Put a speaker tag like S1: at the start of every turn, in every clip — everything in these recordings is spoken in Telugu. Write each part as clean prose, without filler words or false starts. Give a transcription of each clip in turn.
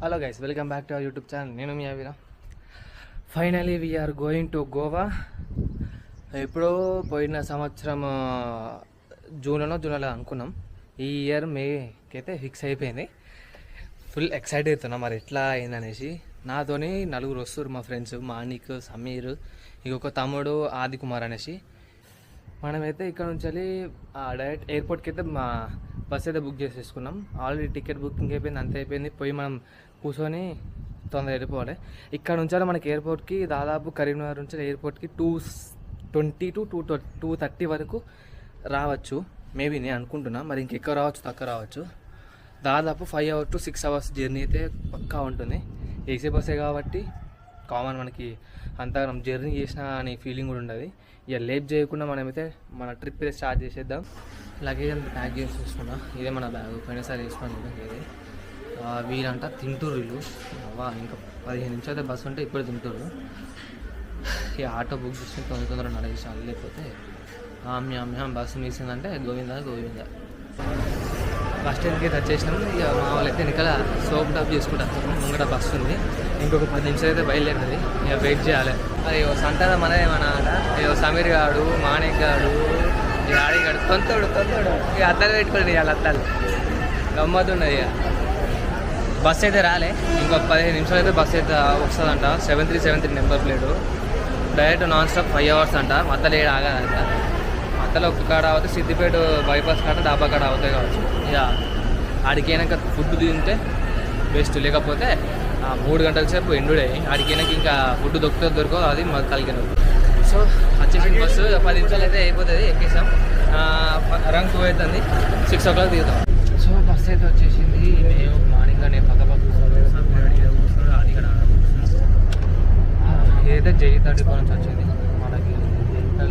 S1: Hello guys, welcome back to our YouTube channel. నేను మీ Avira. Finally we are going to Goa. ఎప్పుడో పోయిన సంవత్సరం జూన్లో అనుకున్నాం. ఈ ఇయర్ మేకి అయితే ఫిక్స్ అయిపోయింది. ఫుల్ ఎక్సైట్ అవుతున్నాం మరి ఎట్లా అయిందనేసి. నాతోని నలుగురు వస్తారు, మా ఫ్రెండ్స్ మానిక్, సమీర్, ఇంకొక తమ్ముడు ఆది కుమార్ అనేసి. మనమైతే ఇక్కడ నుంచి డైరెక్ట్ ఎయిర్పోర్ట్కి అయితే మా బస్ అయితే బుక్ చేసేసుకున్నాం. ఆల్రెడీ టికెట్ బుకింగ్ అయిపోయింది, అంతే అయిపోయింది. పోయి మనం కూర్చొని తొందరగా వెళ్ళిపోవాలి. ఇక్కడ నుంచి మనకి ఎయిర్పోర్ట్కి దాదాపు కరీంనగర్ నుంచి ఎయిర్పోర్ట్కి 2:20 to 2:30 వరకు రావచ్చు. మేబీ నేను అనుకుంటున్నా, మరి ఇంకెక్కువ రావచ్చు, తక్కువ రావచ్చు. దాదాపు 5 hours to 6 hours జర్నీ అయితే పక్కా ఉంటుంది. ఏసీ బస్సే కాబట్టి కామన్ మనకి అంతా జర్నీ చేసిన అనే ఫీలింగ్ కూడా ఉండదు. ఇక లేట్ చేయకుండా మనమైతే మన ట్రిప్ అయితే స్టార్ట్ చేసేద్దాం. లగేజ్ అంతా ప్యాక్ చేసి చూసుకున్నా. ఇదే మన బ్యాగ్, పోయినసారి వేసుకున్నాను. ఇది వీళ్ళంట తింటూరు వీళ్ళు. ఇంకా 15 నిమిషాలు అయితే బస్సు ఉంటే ఇప్పుడు తింటూరు. ఈ ఆటో బుక్ చేసుకుని తొందరగా నడిచాలి, లేకపోతే బస్సు మిసిందంటే గోవిందా. బస్ స్టాండ్కి అయితే వచ్చేసినాం. ఇక మా వాళ్ళు అయితే వెనకాల సోప్ టాప్ చేసుకుంటారు. ముంగట బస్సు ఉంది, ఇంకొక 10 నిమిషాలు అయితే బయలుదేరుతుంది. ఇక వెయిట్ చేయాలి. అది సంతాన మన సమీర్ గాడు, మాణిక్ గాడు, ఆడిగాడు, తొంతోడు ఇక అద్దాలు పెట్టుకోండి. వాళ్ళ అద్దాలు గమ్మత్తున్నది. ఇక బస్సు అయితే రాలే, ఇంకొక 15 నిమిషాలు అయితే బస్సు అయితే వస్తుందంట. 7373 number plate. Direct non stop 5 hours అంట. మధ్యలో ఏడు ఆగదంట. మధ్యలో ఒక్క కాడ అవుతాయి, సిద్దిపేట బైపాస్ కాడ డాబా కాడ అవుతాయి కావచ్చు. ఇక ఆడికైనాక ఫుడ్ తింటే బెస్ట్, లేకపోతే 3 గంటల సేపు ఎండుడే. ఆడికైనాక ఇంకా ఫుడ్ దొరకదు, అది మాకు కలిగిన. సో వచ్చేసింది బస్సు. 10 నిమిషాలు అయితే అయిపోతుంది. ఎక్కేసాం. అరౌండ్ 2 అవుతుంది. 6 o'clock దిగుతాం. సో బస్సు అయితే వచ్చేసింది. మేము మార్నింగ్ నేను పక్క ఇదైతే జై-30 నుంచి వచ్చింది. మనకి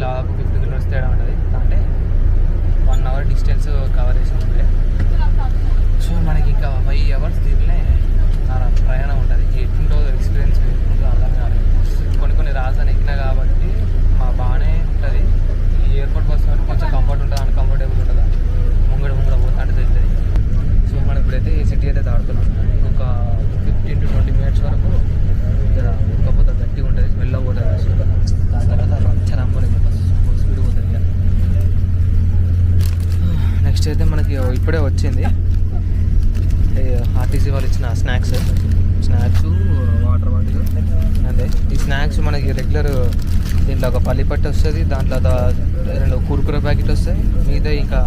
S1: దాదాపు 50 kilometers తేడా ఉంటుంది. అంటే 1 hour డిస్టెన్స్ కవర్ చేసినప్పుడే. సో మనకి ఇంకా 5 hours దీనినే ప్రయాణం ఉంటుంది. ఎట్లుంటో ఎక్స్పీరియన్స్ ఎట్లుంటుందో అర్థం కాలేదు. కొన్ని రాజధాని ఎక్కినా కాబట్టి బాగానే ఉంటుంది. ఈ ఎయిర్పోర్ట్ బస్సు అంటే కొంచెం కంఫర్ట్ ఉంటుంది, అన్కంఫర్టబుల్ ఉంటుందా, ముంగడ పోతా అంటే తెలుస్తుంది. సో మనం ఇప్పుడైతే ఈ సిటీ అయితే దాడుతున్నాం. ఇంకొక 15 to 20 minutes వరకు ఉక్కపోతే గట్టిగా ఉంటుంది, స్మెల్ పోతుంది బస్సు. దాని తర్వాత రచ్చన అమ్మలేదు, బస్సు స్పీడ్ పోతుంది. ఇక నెక్స్ట్ అయితే మనకి ఇప్పుడే వచ్చింది ఆర్టీసీ వాళ్ళు ఇచ్చిన స్నాక్స్, వాటర్ బాటిల్. అదే ఈ స్నాక్స్ మనకి రెగ్యులర్ దీంట్లో ఒక పల్లి పట్టు వస్తుంది, దాంట్లో 2 కుర్కురే ప్యాకెట్ వస్తాయి. మిగతా ఇంకా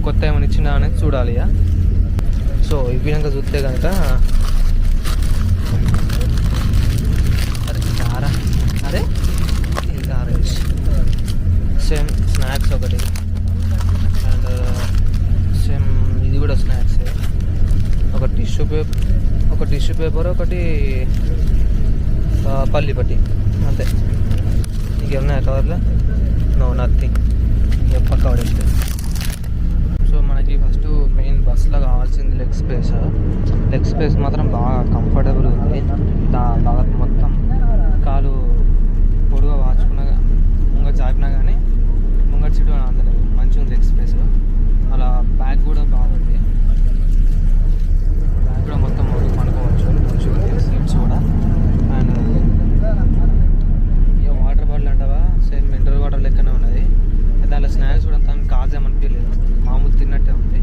S1: కొత్త ఏమైనా ఇచ్చినా అనేది చూడాలి. ఇక సో ఇవి కనుక చూస్తే కనుక అదే ఇంకా సేమ్ స్నాక్స్ ఒకటి, అండ్ సేమ్ ఇది కూడా స్నాక్స్. ఒక టిష్యూ పేపర్, ఒకటి పల్లి పట్టి, అంతే. ఇంకేమున్నాయి కవర్లో? No, nothing. పక్క పడేస్తే. సో మనకి ఫస్ట్ మెయిన్ బస్సులో కావాల్సింది లెగ్ స్పేస్ మాత్రం బాగా కంఫర్టబుల్ ఉంది. బాగా మొత్తం కాలు పొడుగా వాచుకున్నా, ముంగట చాపినా కానీ ముంగట సీటు అందలేదు. మంచిగా ఉంది లెగ్ స్పేస్. అలా బ్యాగ్ కూడా బాగుంది. బ్యాగ్ కూడా మొత్తం పనుకోవచ్చు, మంచిగా ఉంది సీట్స్ కూడా. అండ్ ఇక వాటర్ బాటిల్ అంటావా, సేమ్ మినరల్ వాటర్ లెక్కనే ఉన్నది. దాంట్లో స్నాక్స్ కూడా అంత కాజేమనిపించలేదు, మామూలు తిన్నట్టే ఉంది.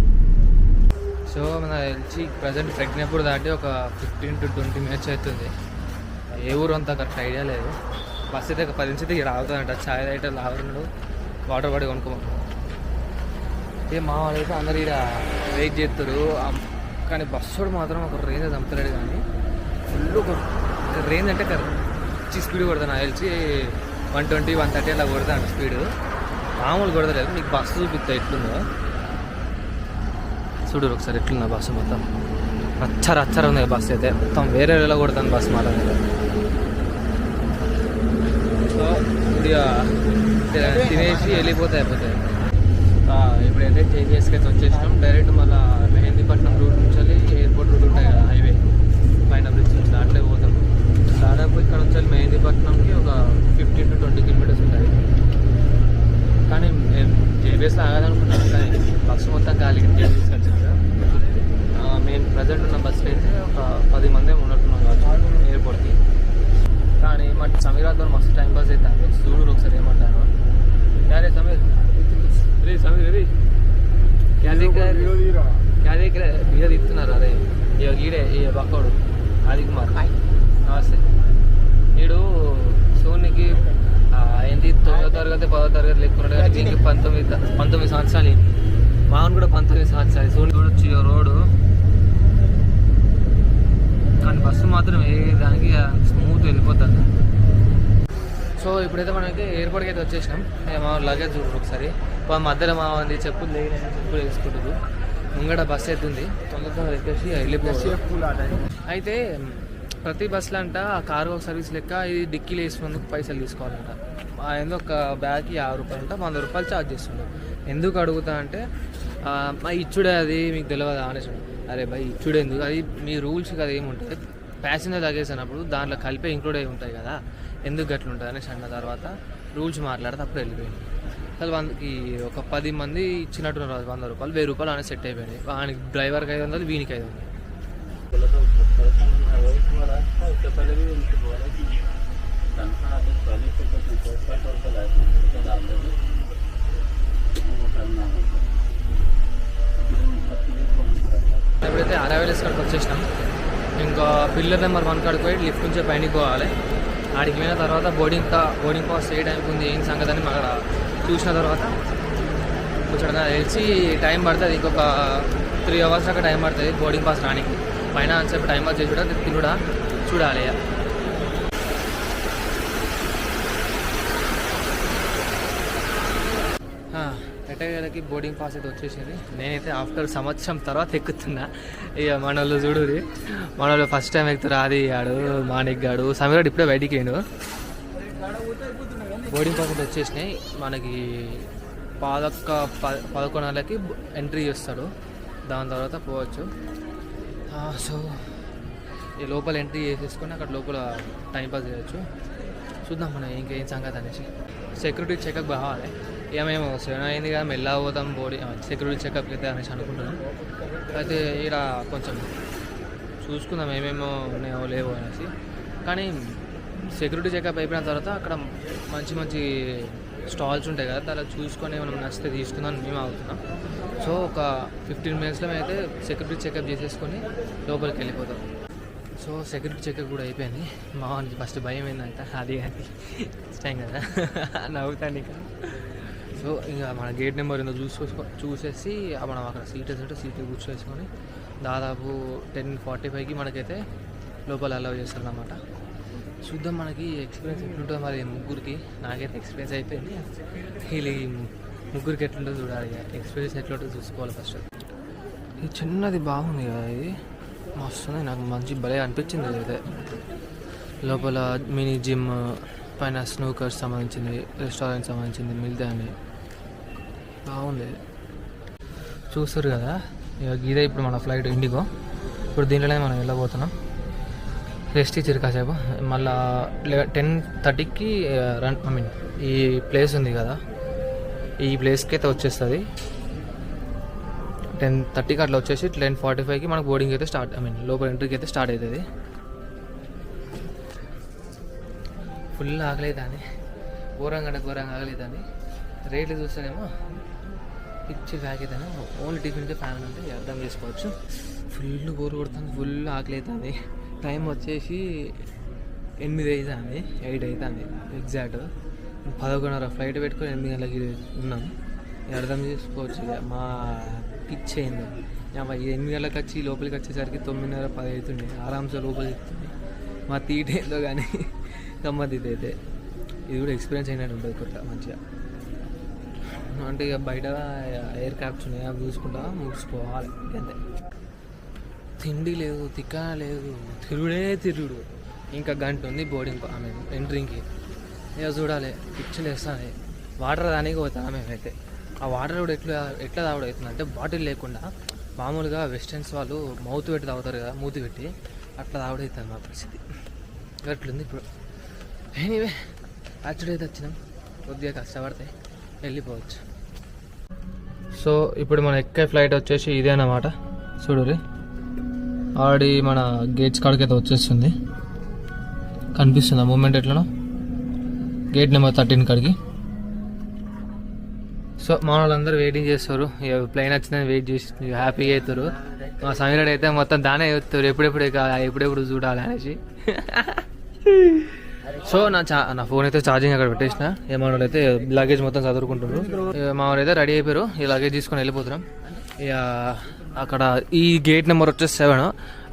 S1: సో మన వచ్చి ప్రజెంట్ ప్రజ్ఞాపూర్ దాటి ఒక 15 to 20 minutes అవుతుంది. ఏ ఊరు అంతా కరెక్ట్ ఐడియా లేదు. బస్సు అయితే 10 నిమిషాలు ఇక్కడ ఆగుతుందంట. ఛాయ్ అయితే లావరున్నాడు, వాటర్ బాటిల్ కొనుక్కోమంటారు. ఇక మా వాళ్ళు అయితే అందరు ఇక్కడ వెయిట్ చేస్తారు. కానీ బస్సు మాత్రం ఒక రేంజ్ చంపుతాడు. కానీ ఫుల్ ఒక రేంజ్ అంటే మంచి స్పీడ్ కొడతాను. నాకు తెలిసి 120, 130 అలా కొడతాను స్పీడ్. మామూలు కొడతలేదు. మీకు బస్సు చూపిస్తా ఎట్లుందో చూడరు ఒకసారి. ఎట్లుందా బస్సు మొత్తం రచ్చర ఉంది బస్సు అయితే. మొత్తం వేరే వేళ కొడతాను బస్సు మాట. సో కొద్దిగా తినేసి వెళ్ళిపోతే అయిపోతాయి. ఇప్పుడైతే JGSకి అయితే వచ్చేసినాం. డైరెక్ట్ మళ్ళీ మెహందీపట్నం రూట్ నుంచి ఎయిర్పోర్ట్ రూట్ ఉంటాయి కదా, హైవే పైన బ్రిడ్జ్ నుంచి దాంట్లో పోతాం. దాదాపు ఇక్కడ నుంచి మెహందీపట్నంకి ఒక 15 to 20 kilometers ఉంటుంది. కానీ మేము JBSలో ఆగాలనుకున్నాం, కానీ బస్సు మొత్తం ఖాళీ JBS వచ్చింది. మేము ప్రజెంట్ ఉన్న బస్సులో అయితే ఒక 10 మంది పోయిరాతో మస్తు టైం పాస్ అవుతాను. చూడు ఒకసారి ఏమంటాను. యారే సమీర్ రే సమీర్ రే వీడియో తీస్తున్నారు. అరే ఇక గీడే ఈ బక్కోడు ఆది కుమార్ నమస్తే. వీడు సోనికి ఏంటి 9వ తరగతి 10వ తరగతి లెక్కున్నాడు కానీ దీనికి 19 సంవత్సరాలు. మామూలు కూడా 19 సంవత్సరాలు. సోని కూడా వచ్చి రోడ్డు కానీ బస్సు మాత్రం ఏ దానికి స్మూత్ వెళ్ళిపోతుంది. సో ఇప్పుడైతే మనకి ఎయిర్పోర్ట్కి అయితే వచ్చేసినాం. మా లగేజ్ చూడు ఒకసారి. మధ్యలో మా ఉంది చెప్పులు లేని చెప్పులు వేసుకుంటుంది. ముంగడ బస్సు అవుతుంది. తొందరగా ఎక్కేసి వెళ్ళిపోవచ్చు. అయితే ప్రతి బస్సులో అంట కార్గో సర్వీస్ లెక్క ఇది డిక్కీలు వేసినందుకు పైసలు తీసుకోవాలంట. ఏందో ఒక బ్యాగ్కి 50 రూపాయలు అంట, 100 రూపాయలు ఛార్జ్ చేస్తుండే. ఎందుకు అడుగుతా అంటే మా ఇచ్చుడే అది మీకు తెలియదు అనేసి. అరే భయ్ ఇచ్చుడే ఎందుకు, అది మీ రూల్స్ కదా ఏముంటుంది. ప్యాసింజర్ లగేజ్ అన్నప్పుడు దాంట్లో కలిపే ఇంక్లూడ్ అయి ఉంటాయి కదా, ఎందుకు గట్ల ఉంటుంది అనేసి అన్న తర్వాత రూల్స్ మాట్లాడితే అప్పుడు వెళ్ళిపోయింది. అసలు వాళ్ళకి ఒక 10 మంది ఇచ్చినట్టున్నారు 100 రూపాయలు 1000 రూపాయలు అనేది సెట్ అయిపోయినాయి. వానికి డ్రైవర్కి 500, వీనికి 500. ఎప్పుడైతే అరైవల్స్ కాడికి వచ్చేసినాం, ఇంకా పిల్లర్ నెంబర్ 1 కాడికి పోయి లిఫ్ట్ నుంచి పైనకి పోవాలి. ఆడికి పోయిన తర్వాత బోర్డింగ్ పాస్ ఏ టైంకి ఉంది ఏం సంగతి అని అక్కడ చూసిన తర్వాత కొంచెం తెలిసి టైం పడుతుంది. ఇంకొక 3 అవర్స్ దాకా టైం పడుతుంది బోర్డింగ్ పాస్ రానికి. పైన అంతసేపు టైం పాస్ చేసి కూడా తిరుగుడా చూడాలి. ఎట్టగలకి బోర్డింగ్ పాస్ అయితే వచ్చేసింది. నేనైతే ఆఫ్టర్ సంవత్సరం తర్వాత ఎక్కుతున్నా. ఇక మన వాళ్ళు చూడుది, మన వాళ్ళు ఫస్ట్ టైం ఎక్కుతారు. ఆది ఆడు మాణిక్ గాడు సమీరాడు ఇప్పుడే బయటికి వేయండు. బోర్డింగ్ పాస్ అయితే వచ్చేసినాయి. మనకి 11:00కి ఎంట్రీ చేస్తాడు. దాని తర్వాత పోవచ్చు. సో ఈ లోపల ఎంట్రీ చేసేసుకొని అక్కడ లోపల టైంపాస్ చేయొచ్చు. చూద్దాం మనం ఇంకేం సంగతి అనేసి. సెక్యూరిటీ చెకప్ కావాలి. ఇక మేము 7 అయింది కదా మెల్లగా పోతాం సెక్యూరిటీ చెకప్కి అయితే అనేసి అనుకుంటున్నాం. అయితే ఇక్కడ కొంచెం చూసుకుందాం ఏమేమో ఉన్నాయో లేవో అనేసి. కానీ సెక్యూరిటీ చెకప్ అయిపోయిన తర్వాత అక్కడ మంచి స్టాల్స్ ఉంటాయి కదా, అలా చూసుకొని మనం నచ్చితే తీసుకుందాం మేము అవుతున్నాం. సో ఒక 15 మినిట్స్లో అయితే సెక్యూరిటీ చెకప్ చేసేసుకొని లోపలికి వెళ్ళిపోతాం. సో సెక్యూరిటీ చెకప్ కూడా అయిపోయింది. మా వాళ్ళకి ఫస్ట్ భయం ఏంటంట అది కానీ ఇష్టం కదా నవ్వుతాను ఇక. సో ఇంకా మన గేట్ నెంబర్ ఏందో చూసేసి మనం అక్కడ సీట్ వేసుకుంటే సీట్ కూర్చోవేసుకొని దాదాపు 10:45కి మనకైతే లోపల అలౌ చేస్తారు అన్నమాట. చూద్దాం మనకి ఎక్స్పీరియన్స్ ఎట్లుంటుందో మరి ముగ్గురికి. నాకైతే ఎక్స్పీరియన్స్ అయిపోయింది. వీళ్ళు ముగ్గురికి ఎట్లుంటుందో చూడాలి. ఎక్స్పీరియన్స్ ఎట్లుంటుందో చూసుకోవాలి ఫస్ట్. ఇది చిన్నది బాగుంది కదా, ఇది మస్తుంది. నాకు మంచి భలే అనిపించింది. అయితే లోపల మినీ జిమ్, పైన స్నూకర్స్ సంబంధించింది, రెస్టారెంట్ సంబంధించింది మిల్దాని బాగుంది. చూస్తారు కదా ఇదే ఇప్పుడు మన ఫ్లైట్ ఇండిగో. ఇప్పుడు దీంట్లోనే మనం వెళ్ళబోతున్నాం. రెస్ట్ ఇచ్చారు కాసేపు. మళ్ళీ 10:30కి ఈ ప్లేస్ ఉంది కదా, ఈ ప్లేస్కి అయితే వచ్చేస్తుంది. 10:30కి అట్లా వచ్చేసి 10:45కి మనకు బోర్డింగ్ అయితే స్టార్ట్ లోపల ఎంట్రీకి అయితే స్టార్ట్ అవుతుంది. ఫుల్ ఆగలేదని, ఘోరంగా ఆగలేదని. రేట్లు చూస్తేనేమో పిచ్చి బ్యాగ్ అవుతాను. ఓన్లీ టిఫిన్కి ఫ్యామిలీ ఉంటే అర్థం చేసుకోవచ్చు. ఫుల్ బోర్ కొడుతుంది, ఫుల్ ఆకలేతుంది. టైం వచ్చేసి 8 అవుతుంది, 8 అవుతుంది ఎగ్జాక్ట్. 11:30 ఫ్లైట్ పెట్టుకొని 8 గంటలకి ఉన్నాం. అర్థం చేసుకోవచ్చు. మా పిచ్ అయింది. 8 గంటలకు వచ్చి లోపలికి వచ్చేసరికి 9:30, 10 అవుతుంది. ఆరామ్సే లోపలికి ఎక్కుతుంది. మా తీట ఏందో కానీ గమ్మత్ అయితే ఇది కూడా ఎక్స్పీరియన్స్ అయినట్టు ఉంటుంది కొత్త మంచిగా. అంటే ఇక బయట ఎయిర్ క్రాఫ్ట్స్ ఉన్నాయి, అవి చూసుకుంటా ముగిసిపోవాలి అంతే. తిండి లేదు, తిక్క లేదు, తిరుగుడు. ఇంకా గంట ఉంది బోర్డింగ్ ఎంట్రీకి. ఇక చూడాలి, పిచ్చులు వేస్తాను. వాటర్ దానికి పోతాను మేమైతే. ఆ వాటర్ కూడా ఎట్లా తాగుడు అవుతుంది అంటే బాటిల్ లేకుండా మామూలుగా వెస్టర్న్స్ వాళ్ళు మౌత్ పెట్టి తాగుతారు కదా, మూతి పెట్టి అట్లా తాగుడు అవుతుంది మా పరిస్థితి. అట్లుంది ఇప్పుడు. ఎనీవే యాక్చువల్ అయితే వచ్చినాం, కొద్దిగా కష్టపడితే వెళ్ళిపోవచ్చు. సో ఇప్పుడు మన ఎక్కే ఫ్లైట్ వచ్చేసి ఇదే అన్నమాట. చూడు ఆల్రెడీ మన గేట్స్ కాడికి అయితే వచ్చేస్తుంది. కనిపిస్తుంది ఆ మూమెంట్ ఎట్లనో. గేట్ నెంబర్ 13 కాడికి. సో మా వాళ్ళందరూ వెయిటింగ్ చేస్తారు, ప్లేన్ వచ్చిందని వెయిట్ చేసి హ్యాపీగా అవుతారు. మా సమీరుడు అయితే మొత్తం దానే చెప్తారు ఎప్పుడెప్పుడు చూడాలి అనేసి. సో నా ఫోన్ అయితే ఛార్జింగ్ అక్కడ పెట్టేసిన. మా వాళ్ళు అయితే లగేజ్ మొత్తం చదువుకుంటున్నారు. మా వాళ్ళు అయితే రెడీ అయిపోయారు, ఈ లగేజ్ తీసుకొని వెళ్ళిపోతున్నాం. ఇక అక్కడ ఈ గేట్ నెంబర్ వచ్చేసి 7,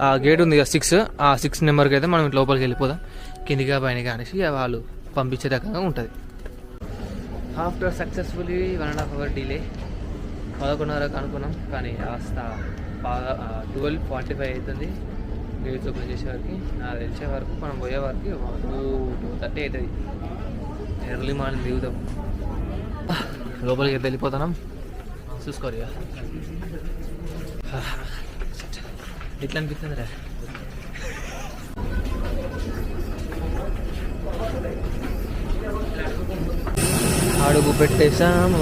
S1: ఆ గేట్ ఉంది 6, ఆ 6 నెంబర్కి అయితే మనం లోపలికి వెళ్ళిపోదాం, కిందిగా పైనగా అనేసి వాళ్ళు పంపించే రకంగా ఉంటుంది. ఆఫ్టర్ సక్సెస్ఫుల్లీ 1.5 hour డిలే, 11:30 అనుకున్నాం కానీ కాస్త 12:45 అవుతుంది గేట్స్ ఓపెన్ చేసేవారికి. నాకు తెలిసే వరకు మనం పోయే వరకు 2:30 అవుతుంది. ఎర్లీ మార్నింగ్ దిగుతాం, లోపలికి అయితే వెళ్ళిపోతున్నాం. చూసుకోరు ఎట్లా అనిపిస్తుంది రా. అడుగు పెట్టేశాము.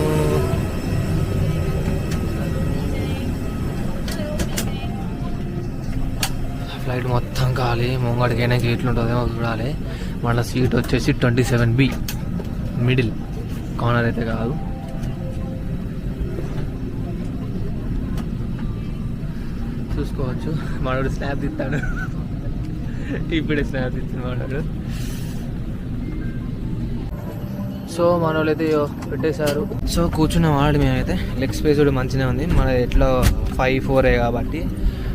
S1: ఫ్లైట్ మొత్తం ఖాళీ, ముంగడికైనా గేట్లు ఉంటుందేమో చూడాలి. మళ్ళీ సీట్ వచ్చేసి 27B, మిడిల్ కార్నర్ అయితే కాదు. చూసుకోవచ్చు మనోడు స్నాప్ తీస్తాడు, ఇప్పుడే స్నాప్ తీస్తాడు మనోడు. సో మన వాళ్ళు అయితే పెట్టేశారు. సో కూర్చున్నాం ఆడి. మేమైతే లెగ్ స్పేస్ కూడా మంచిగా ఉంది, మన ఎట్లా 5-4 కాబట్టి.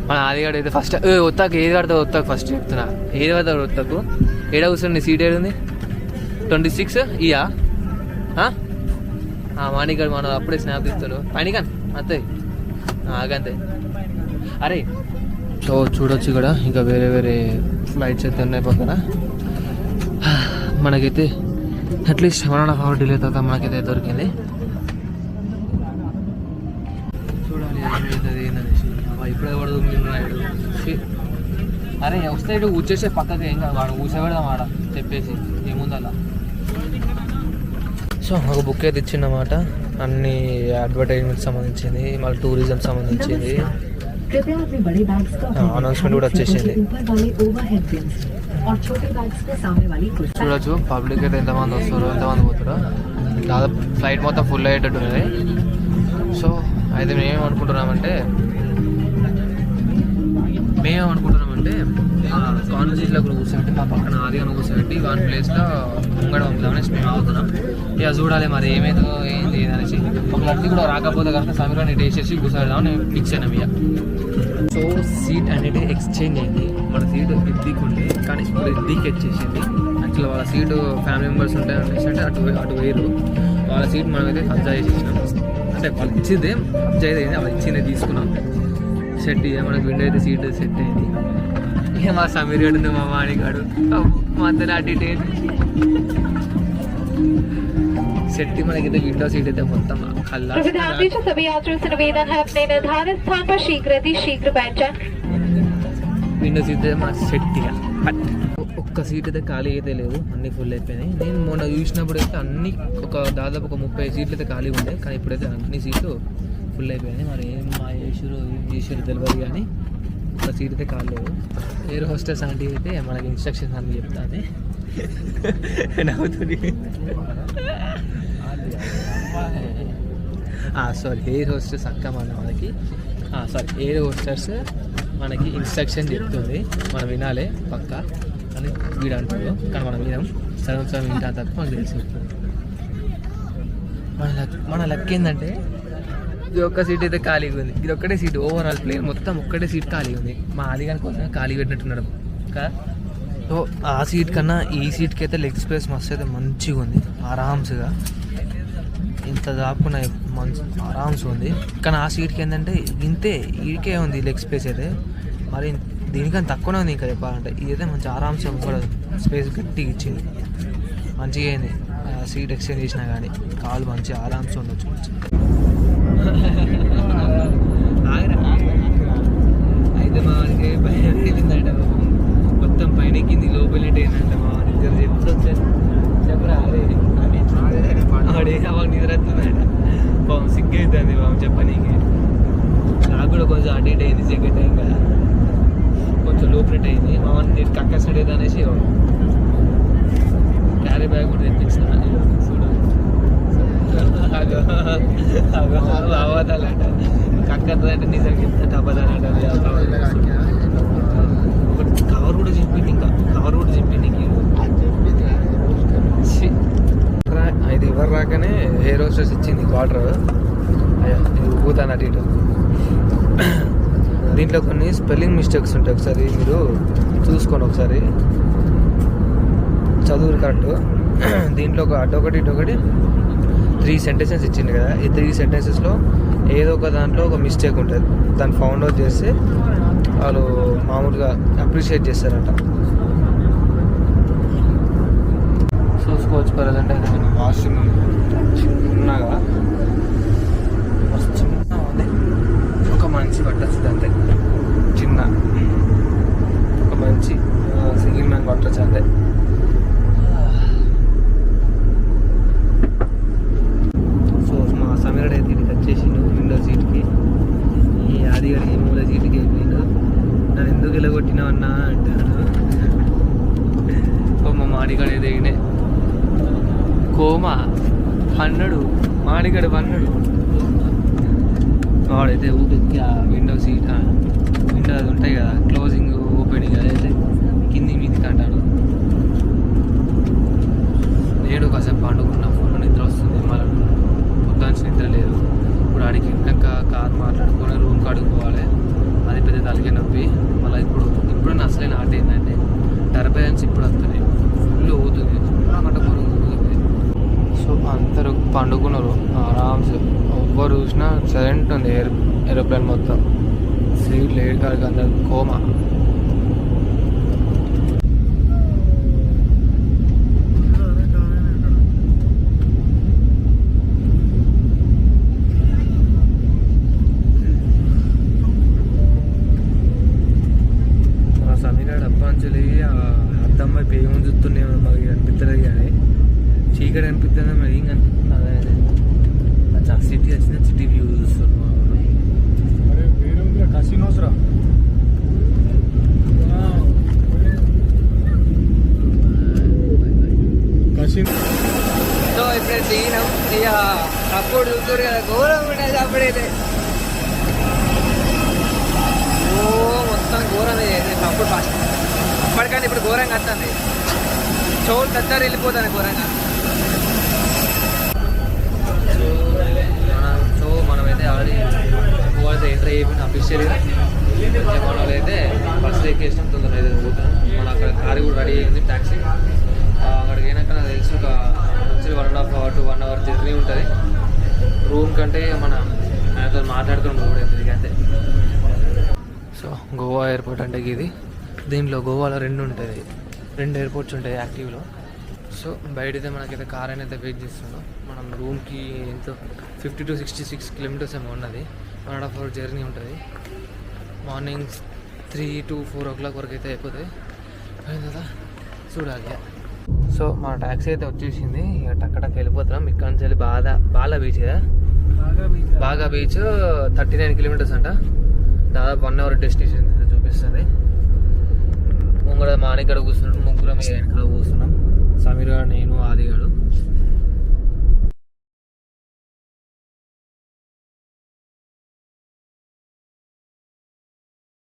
S1: మన ఆదిగాడు అయితే ఫస్ట్ ఒత్తాకు ఏది కడతావు, ఒత్తాకు ఫస్ట్ చెప్తున్నా, ఏది కడతాడు ఒత్తాకు. ఏడా కూర్చోండి, సీట్ ఏడు ఉంది 26 ఇయా మాణిగాడు. మనం అప్పుడే స్నాప్ తీస్తాడు పైనకాన్ అంతే ఆగంతే. అరే సో చూడొచ్చు ఇక్కడ ఇంకా వేరే వేరే ఫ్లైట్స్ అయితే ఉన్నాయి పక్కన. మనకైతే అట్లీస్ట్ 1.5 hour డిలే తర్వాత మనకైతే దొరికింది. చూడాలి ఏమవుతుంది ఏంటనేసి. ఇప్పుడే పడుతుంది. అరే వస్తే ఇటు కూర్చేసే పక్కకి ఏం కాదు, వాడు కూర్చోబెడదాం ఆడ చెప్పేసి ఏముందలా. సో మాకు బుక్ అయితే ఇచ్చిందన్నమాట, అన్ని అడ్వర్టైజ్మెంట్ సంబంధించింది, మళ్ళీ టూరిజం సంబంధించింది, అనౌన్స్మెంట్ కూడా వచ్చేసింది. చూడొచ్చు పబ్లిక్ అయితే ఎంతమంది వస్తారు, ఎంతమంది పోతారో. దాదాపు ఫ్లైట్ మొత్తం ఫుల్ అయ్యేటట్టు ఉంది. సో అయితే మేమేమనుకుంటున్నామంటే కార్నర్ సీట్లో కూర్చోబెట్టి మా పక్కన ఆదిగా కూర్చోబెట్టి 1 ప్లేస్లో ముంగడ పంపుదామనేసి మేము అవుతున్నాం. ఇక చూడాలి మరి ఏమైందో ఏంది అనేసి. ఒక లడ్డు కూడా రాకపోతే కనుక సమీరాన్ని వేసేసి కూర్చోబెడదామని ఫిక్స్ అయినాం ఇక. సో సీట్ అనేది ఎక్స్చేంజ్ అయింది. మన సీట్ ఇద్దీకుండే కానీ ఇప్పుడు ఇద్దీకి వచ్చేసింది. యాక్చువల్గా వాళ్ళ సీటు ఫ్యామిలీ మెంబర్స్ ఉంటాయి అనేసి అంటే అటు వేరు. వాళ్ళ సీట్ మనమైతే కబ్జా చేసేసినాం. అంటే వాళ్ళు ఇచ్చిందే కబ్జా అయింది, వాళ్ళు ఇచ్చిందే తీసుకున్నాం. సెట్ ఇక మనకు విండో అయితే సీట్ సెట్ అయింది. ఇక మా సమీర్ గడు ఉంది, మా మాణిగాడు మధ్యలో అటు ఇటు सेट మనకైతే విండో సీట్ అయితే మొత్తం ఖల్లా सभी यात्रियों से निवेदन है अपने निर्धारित स्थान पर शीघ्र बैठ जाएं। విండో సీట్ మా సెట్ ఇక ఒక్క సీట్ అయితే ఖాళీ అయితే లేదు, అన్ని ఫుల్ అయిపోయినాయి. నేను మొన్న చూసినప్పుడు అయితే అన్ని దాదాపు ఒక 30 సీట్లు అయితే ఖాళీ ఉండే, కానీ ఇప్పుడైతే అన్ని సీట్లు ఫుల్ అయిపోయినాయి. మరి ఏం చేసారు తెలియదు, కానీ ఒక సీట్ అయితే ఖాళీ లేదు. ఎయిర్ హోస్టెస్ ఆంటీ అయితే మనకి ఇన్స్ట్రక్షన్స్ అన్ని చెప్తాను నవ్వుతుంది. సారీ ఎయిర్ హోస్టెస్ అక్క మనకి ఎయిర్ హోస్టెస్ మనకి ఇన్స్ట్రక్షన్ చెప్తుంది, మనం వినాలి పక్క అని వీడు అంటారు, కానీ మనం వినాం. సగం వింటా తప్ప మనకు తెలిసి మన లక్ ఏంటంటే ఇది ఒక్క సీట్ అయితే ఖాళీగా ఉంది. ఇది ఒక్కటే సీట్, ఓవరాల్ ప్లేన్ మొత్తం ఒక్కటే సీట్ ఖాళీగా ఉంది. మా ఆదిగాని కోసం ఖాళీ పెట్టినట్టున్నాడు కదా. సో ఆ సీట్ కన్నా ఈ సీట్కి అయితే లెగ్ స్పేస్ మస్తు అయితే మంచిగా ఉంది, ఆరామ్స్గా ఇంత దాక్కున్న మంచి ఆరామ్స్ ఉంది. కానీ ఆ సీట్కి ఏంటంటే ఇంతే ఈడికే ఉంది లెగ్ స్పేస్ అయితే, మరి దీనికన్నా తక్కువనే ఉంది ఇంకా చెప్పాలంటే. ఇదైతే మంచి ఆరామ్స్గా కూడా స్పేస్ గట్టిగా ఇచ్చింది, మంచిగా అయింది. సీట్ ఎక్స్చేంజ్ చేసినా కానీ కాలు మంచి ఆరామ్స్ ఉండొచ్చు. అయితే మా వారికి భయం వెళ్ళిందంట, మొత్తం పైన కింది లోపలేట్ అయిందంట. మా వారికి ఎప్పుడు వచ్చాను చెప్పరా, అరే వాడే అವಾಗ నిద్ర వస్తుందంట. పాపం సిగ్గు అవుతుంది బాబు చెప్పనీకి. నాకు కూడా కొంచెం అటు ఇటు అయింది, సెకండ్ టైం కదా కొంచెం లోపలేట్ అయింది. మా వాడిని కక్క సైడ్ అయితే అనేసి క్యారీ బ్యాగ్ కూడా తెప్పించిన.
S2: అబద్ధాలు అంట కక్కద్దు అంటే నిజంగా చెప్తే అబద్ధాలు అంటారు. కవర్ కూడా చెప్పింది, ఇంకా కవర్ కూడా చెప్పింది.
S1: ఇది ఎవరు రాకనే హెయిర్ హోస్టెస్ ఇచ్చింది క్వార్టర్. ఊతాను అటు ఇటు. దీంట్లో కొన్ని స్పెల్లింగ్ మిస్టేక్స్ ఉంటాయి, ఒకసారి మీరు చూసుకోండి, ఒకసారి చదువు కరెక్ట్. దీంట్లో ఒక అటొకటి ఇటొకటి 3 సెంటెన్సెస్ ఇచ్చింది కదా, ఈ 3 సెంటెన్సెస్లో ఏదో ఒక దాంట్లో ఒక మిస్టేక్ ఉంటుంది. దాన్ని ఫౌండ్ అవుట్ చేస్తే వాళ్ళు మామూలుగా అప్రిషియేట్ చేస్తారంట. చూసుకోవచ్చు. ప్రజెంట్ అయితే నేను వాష్రూమ్ చిన్నగా చిన్న ఉంది, ఒక మంచి పట్టచ్చు అంతే. చిన్న ఒక మంచి సింగిల్ మ్యాన్ పట్టచ్చు అంతే. సో మా సమీరుడు అయితే ఇది వచ్చేసిండు విండో సీట్కి. ఈ ఆదిగాడికి మూల సీట్కి అయిపోయిండు. నన్ను ఎందుకు వెళ్ళగొట్టినావన్నా అంటాడు. మా మాడిగాడు ఏదో ఎగినే కోమా పన్నడు, మాడిగాడు పన్నడు. వాడైతే ఊరికి ఆ విండో సీట్ విండో అది ఉంటాయి కదా, క్లోజింగ్ ఓపెనింగ్ అదైతే కింది మీదికి అంటాడు. నేను కాసేపు పండుకున్నా, ఫుల్ నిద్ర వస్తుంది. మళ్ళీ పొద్దున్న నిద్ర లేదు. ఇప్పుడు ఆడికి ఇంకా కార్ మాట్లాడుకొని రూమ్ కాడుకోవాలి, అది పెద్ద తలకే నొప్పి. మళ్ళీ ఇప్పుడు అసలే నాట్ ఏంటంటే టర్బైన్స్ ఇప్పుడు వస్తుంది, ఫుల్ ఊతుంది, గంట పొరుగు. సో అందరూ పండుకున్నారు ఆరామ్స్. ఎవ్వరు చూసినా సైలెంట్ ఉంది ఏరోప్లేన్ మొత్తం. సీట్ లేట్ కాదు, అందరు కోమా. సమీరాడు అప్పాంచలి అద్దమ్మాయి పేరు చూస్తుండే మాకు అనిపిస్తుంది, కానీ చీకటి అనిపిస్తుంది. మరి ఏం కనిపిస్తుంది అదే సిటీ వచ్చిన సిటీ వ్యూ చూస్తున్నాం. కసినోస్ రా. సో ఇప్పుడే దిగినాం. ఇక అప్పుడు చూస్తారు కదా, ఘోరం ఉండేది అప్పుడైతే. ఓ మొత్తం ఘోరం అప్పుడు ఫస్ట్ అప్పటికంటే ఇప్పుడు ఘోరంగా వస్తుంది. చోటు దగ్గర వెళ్ళిపోతాను ఘోరంగా. సో మనమైతే ఆల్రెడీ గోవాకి ఎంటర్ అయిపోయిన అఫీషియల్గా. మన వాళ్ళు అయితే ఫస్ట్ ఎక్కేసినాం, తొందరగా అయితే పోతున్నాం. మన అక్కడ కారు కూడా రెడీ అయింది, ట్యాక్సీ. అక్కడికి అయినాక నాకు తెలిసి ఒక మంచి 1.5 hour to 1 hour జర్నీ ఉంటుంది. రూమ్ కంటే మనం ఆయనతో మాట్లాడుకుని కూడా అవుతుంది అంతే. సో గోవా ఎయిర్పోర్ట్ అంటే ఇది. దీంట్లో గోవాలో 2 ఉంటుంది, 2 ఎయిర్పోర్ట్స్ ఉంటాయి యాక్టివ్లో. సో బయటైతే మనకైతే కార్ అనేది వెయిట్ చేస్తున్నాం. మనం రూమ్కి ఎంతో 50 to 66 kilometers ఏమో ఉన్నది. 1.5 hour జర్నీ ఉంటుంది. మార్నింగ్ 3 to 4 o'clock వరకు అయితే అయిపోతుంది. అయిన కదా చూడాలి. సో మన ట్యాక్సీ అయితే వచ్చేసింది. ఇక టక్కటక్క వెళ్ళిపోతున్నాం. ఇక్కడ నుంచి వెళ్ళి బాగా బీచ్ కదా, బాగా బీచ్ 39 kilometers అంట. దాదాపు 1 hour డెస్టినేషన్ చూపిస్తుంది. ముంగడ మానిగడ కూర్చున్నాడు, ముగ్గురం వెనకాల కూర్చున్నాం. సమీర్ గారు, నేను, ఆదిగాడు.